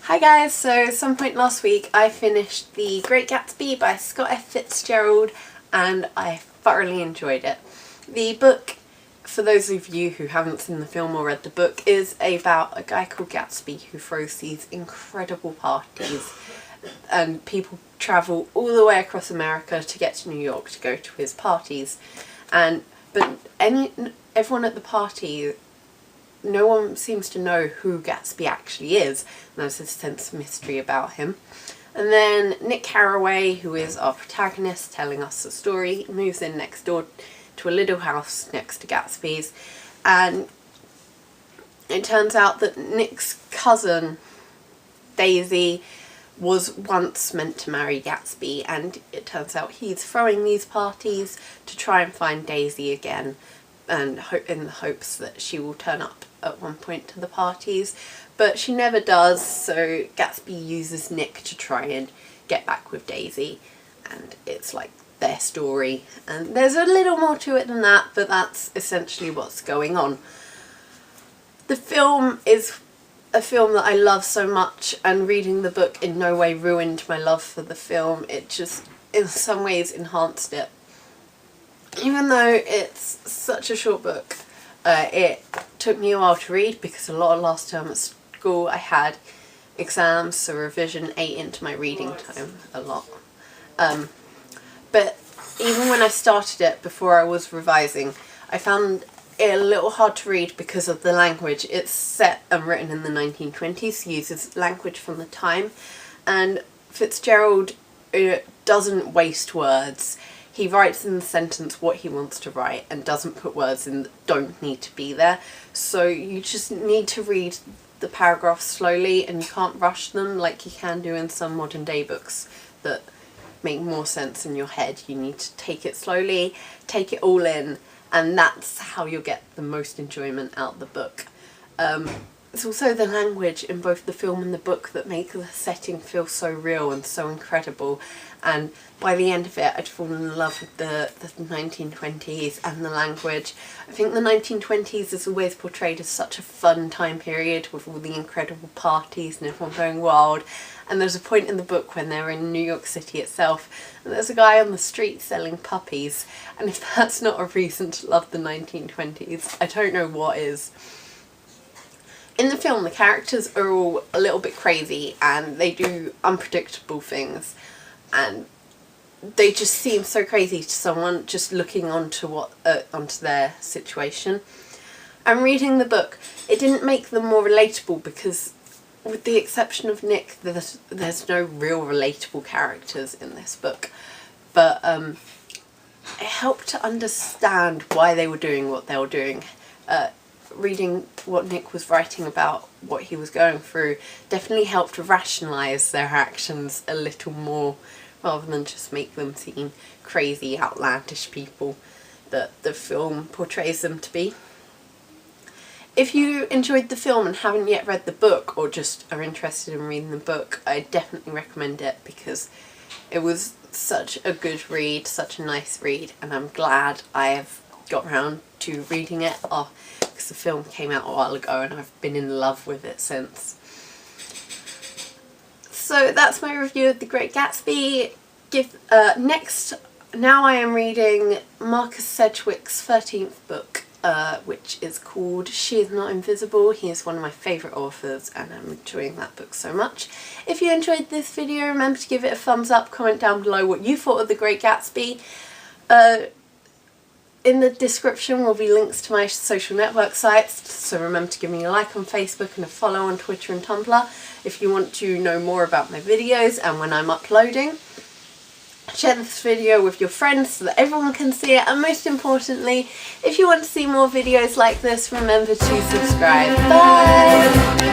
Hi guys, so some point last week I finished The Great Gatsby by Scott F. Fitzgerald and I thoroughly enjoyed it. The book, for those of you who haven't seen the film or read the book, is about a guy called Gatsby who throws these incredible parties and people travel all the way across America to get to New York to go to his parties. But everyone at the party, no one seems to know who Gatsby actually is. There's a sense of mystery about him. And then Nick Carraway, who is our protagonist telling us the story, moves in next door to a little house next to Gatsby's. And it turns out that Nick's cousin, Daisy, was once meant to marry Gatsby, and it turns out he's throwing these parties to try and find Daisy again, and in the hopes that she will turn up at one point to the parties, but she never does, so Gatsby uses Nick to try and get back with Daisy, and it's like their story, and there's a little more to it than that, but that's essentially what's going on. The film is a film that I love so much, and reading the book in no way ruined my love for the film. It just in some ways enhanced it. Even though it's such a short book, it took me a while to read because a lot of last term at school I had exams, so revision ate into my reading time a lot. But even when I started it before I was revising, I found it a little hard to read because of the language. It's set and written in the 1920s, uses language from the time, and Fitzgerald doesn't waste words. He writes in the sentence what he wants to write and doesn't put words in that don't need to be there. So you just need to read the paragraphs slowly, and you can't rush them like you can do in some modern day books that make more sense in your head. You need to take it slowly, take it all in, and that's how you'll get the most enjoyment out of the book. It's also the language in both the film and the book that make the setting feel so real and so incredible, and by the end of it I'd fallen in love with the 1920s and the language. I think the 1920s is always portrayed as such a fun time period with all the incredible parties and everyone going wild, and there's a point in the book when they're in New York City itself and there's a guy on the street selling puppies, and if that's not a reason to love the 1920s, I don't know what is. In the film, the characters are all a little bit crazy and they do unpredictable things, and they just seem so crazy to someone just looking onto their situation. And reading the book, it didn't make them more relatable because, with the exception of Nick, there's no real relatable characters in this book. But it helped to understand why they were doing what they were doing. Reading what Nick was writing about what he was going through definitely helped rationalise their actions a little more, rather than just make them seem crazy, outlandish people that the film portrays them to be. If you enjoyed the film and haven't yet read the book, or just are interested in reading the book, I definitely recommend it because it was such a good read, such a nice read, and I'm glad I have got around to reading it because the film came out a while ago and I've been in love with it since. So that's my review of The Great Gatsby. Now I am reading Marcus Sedgwick's 13th book, which is called She Is Not Invisible. He is one of my favourite authors and I'm enjoying that book so much. If you enjoyed this video, remember to give it a thumbs up, comment down below what you thought of The Great Gatsby. In the description will be links to my social network sites, so remember to give me a like on Facebook and a follow on Twitter and Tumblr if you want to know more about my videos and when I'm uploading. Share this video with your friends so that everyone can see it, and most importantly, if you want to see more videos like this, remember to subscribe. Bye!